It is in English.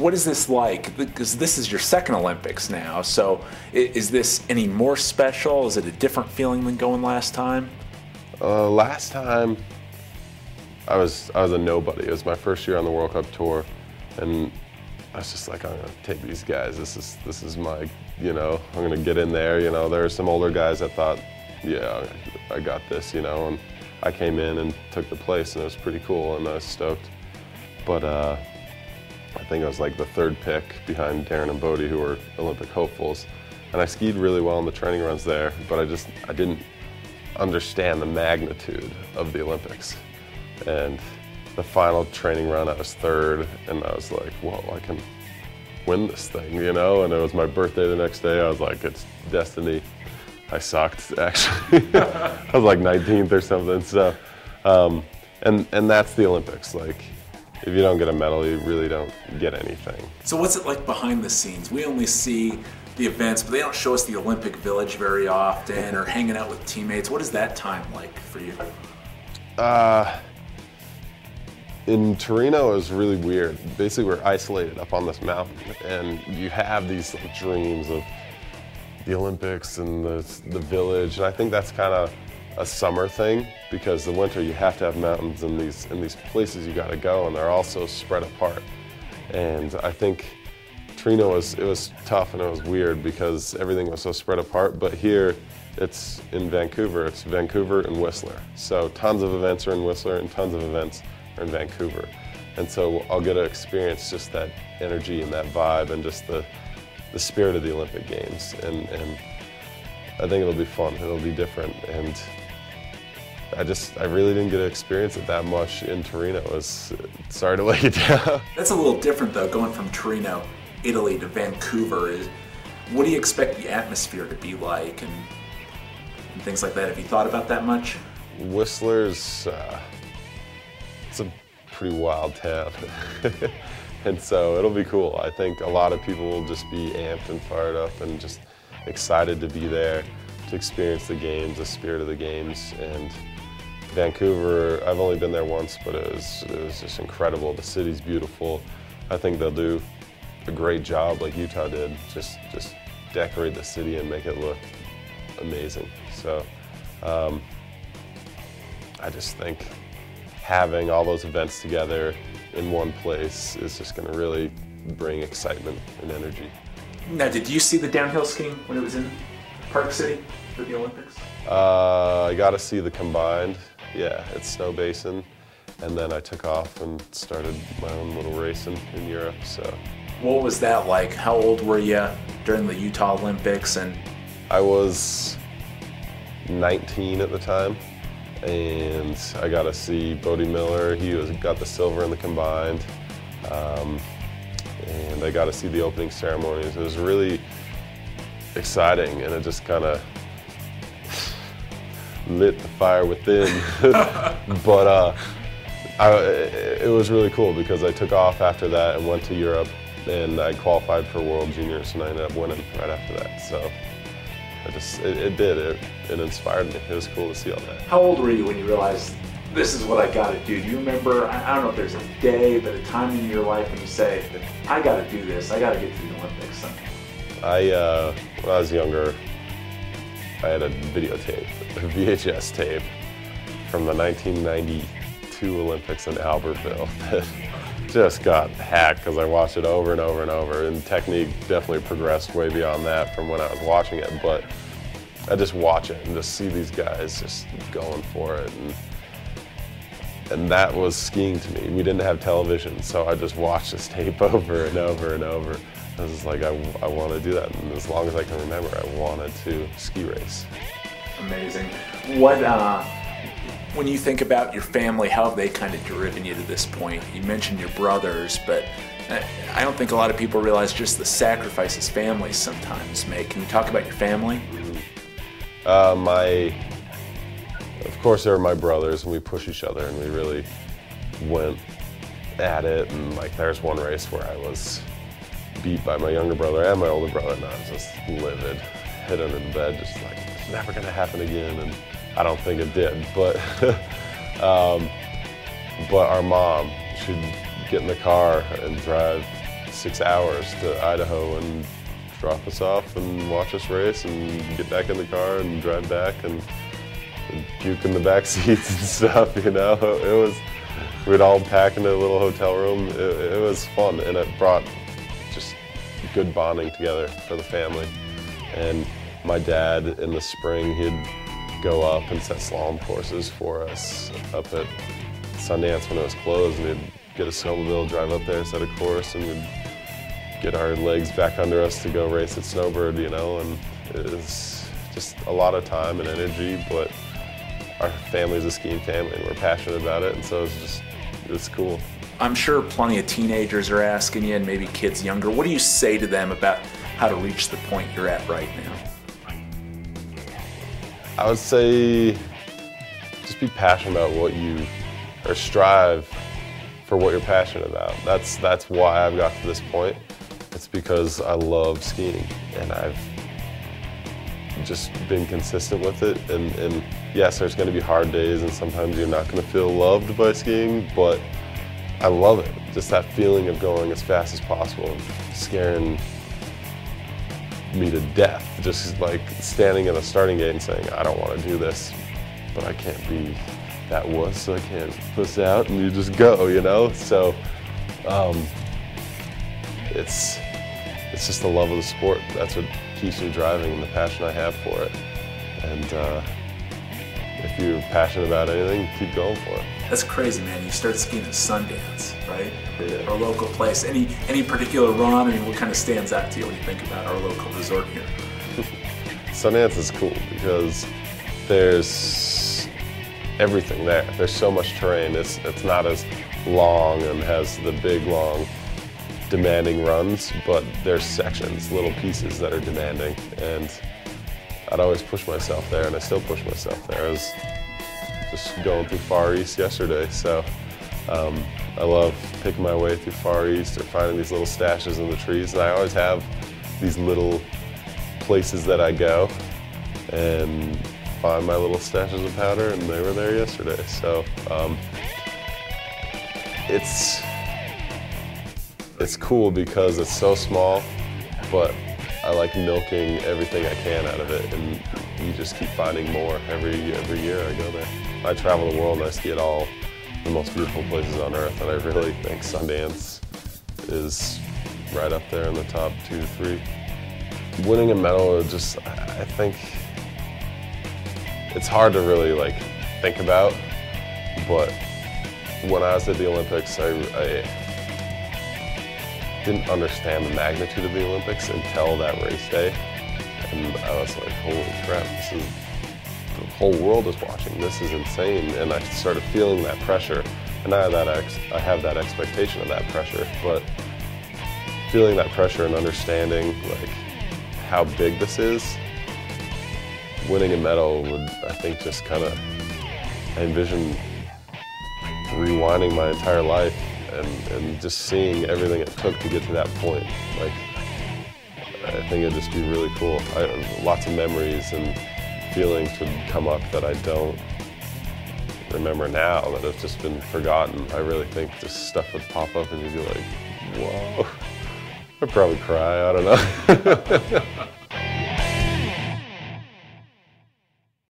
What is this like? Because this is your second Olympics now, so is this any more special? Is it a different feeling than going last time? Last time, I was a nobody. It was my first year on the World Cup tour, and I was just like, I'm gonna take these guys. This is my, I'm gonna get in there. There were some older guys that thought, yeah, I got this, and I came in and took the place, and it was pretty cool, and I was stoked. But I think I was like the third pick behind Darren and Bodie, who were Olympic hopefuls, and I skied really well in the training runs there, but I didn't understand the magnitude of the Olympics. And the final training run, I was third, and I was like, whoa, I can win this thing, and it was my birthday the next day. I was like, it's destiny. I sucked, actually. I was like 19th or something, so, and that's the Olympics. Like, if you don't get a medal, you really don't get anything. So what's it like behind the scenes? We only see the events, but they don't show us the Olympic Village very often, or hanging out with teammates. What is that time like for you? In Torino, it was really weird. Basically, we're isolated up on this mountain, and you have these dreams of the Olympics and the village, and I think that's kind of a summer thing, because the winter you have to have mountains and these places you got to go, and they're all so spread apart. And I think Torino was tough and it was weird because everything was so spread apart. But here, it's in Vancouver. It's Vancouver and Whistler. So tons of events are in Whistler and tons of events are in Vancouver. And so I'll get to experience just that energy and that vibe and just the spirit of the Olympic Games. And I think it'll be fun. It'll be different. And I really didn't get to experience it that much in Torino. Sorry to let you down. That's a little different though, going from Torino, Italy to Vancouver. What do you expect the atmosphere to be like and things like that? Have you thought about that much? Whistler's, it's a pretty wild town. And so it'll be cool. I think a lot of people will just be amped and fired up and just excited to be there, to experience the games, the spirit of the games. And Vancouver, I've only been there once, but it was just incredible. The city's beautiful. I think they'll do a great job like Utah did, just decorate the city and make it look amazing. So I just think having all those events together in one place is just going to really bring excitement and energy. Now, did you see the downhill skiing when it was in Park City for the Olympics? I got to see the combined. Yeah, it's Snow Basin, and then I took off and started my own little race in Europe. So, what was that like? How old were you during the Utah Olympics? And I was 19 at the time, and I got to see Bodie Miller. He got the silver in the combined, and I got to see the opening ceremonies. It was really exciting, and it just kind of lit the fire within. But it was really cool because I took off after that and went to Europe, and I qualified for World Juniors, and I ended up winning right after that. So it inspired me. It was cool to see all that. How old were you when you realized this is what I got to do? Do you remember, I don't know if there's a day, but a time in your life when you say, I got to do this, I got to get to the Olympics? When I was younger, I had a videotape, a VHS tape from the 1992 Olympics in Albertville that just got hacked because I watched it over and over and over, and technique definitely progressed way beyond that from when I was watching it, but I just watch it and just see these guys just going for it, and that was skiing to me. We didn't have television, so I just watched this tape over and over and over. I was just like, I want to do that, and as long as I can remember, I wanted to ski race. Amazing. When you think about your family, how have they kind of driven you to this point? You mentioned your brothers, but I don't think a lot of people realize just the sacrifices families sometimes make. Can you talk about your family? Of course, they were my brothers, and we push each other, and we really went at it. And like, there's one race where I was beat by my younger brother and my older brother, and I was just livid, hid under the bed, just like, it's never gonna happen again. And I don't think it did, but our mom, she'd get in the car and drive 6 hours to Idaho and drop us off and watch us race and get back in the car and drive back and puke in the back seats and stuff, you know. We'd all pack into a little hotel room. It was fun, and it brought just good bonding together for the family. And my dad, in the spring, he'd go up and set slalom courses for us up at Sundance when it was closed, and he'd get a snowmobile, drive up there, set a course, and we'd get our legs back under us to go race at Snowbird, you know. And it was just a lot of time and energy, but our family's a skiing family, and we're passionate about it, and so it's cool. I'm sure plenty of teenagers are asking you, and maybe kids younger. What do you say to them about how to reach the point you're at right now? I would say just be passionate about what you, or strive for what you're passionate about. That's why I've got to this point. It's because I love skiing, and I've just been consistent with it. And yes, there's going to be hard days, and sometimes you're not going to feel loved by skiing, but I love it. Just that feeling of going as fast as possible, scaring me to death. Just like standing at a starting gate and saying, I don't want to do this, but I can't be that wuss, so I can't puss out, and you just go, you know? So it's just the love of the sport. That's what keeps me driving, and the passion I have for it. And if you're passionate about anything, keep going for it. That's crazy, man. You start skiing at Sundance, right? Yeah. Our local place. Any particular run? I mean, what kind of stands out to you when you think about our local resort here? Sundance is cool because there's everything there. There's so much terrain. It's not as long and has the big, long, demanding runs, but there's sections, little pieces that are demanding. And I'd always push myself there, and I still push myself there. I was just going through Far East yesterday, so I love picking my way through Far East or finding these little stashes in the trees. And I always have these little places that I go and find my little stashes of powder, and they were there yesterday. So it's cool because it's so small, but I like milking everything I can out of it, and you just keep finding more every year I go there. I travel the world and I ski at all the most beautiful places on earth, and I really think Sundance is right up there in the top 2 to 3. Winning a medal, I think it's hard to really like think about, but when I was at the Olympics, I didn't understand the magnitude of the Olympics until that race day, and I was like, holy crap, the whole world is watching, this is insane. And I started feeling that pressure, and I have that expectation of that pressure, but feeling that pressure and understanding like how big this is, winning a medal would, I think, just kind of, I envision rewinding my entire life and just seeing everything it took to get to that point. Like, I think it'd just be really cool. Lots of memories and feelings would come up that I don't remember now, that have just been forgotten. I really think just stuff would pop up and you'd be like, whoa. I'd probably cry, I don't know.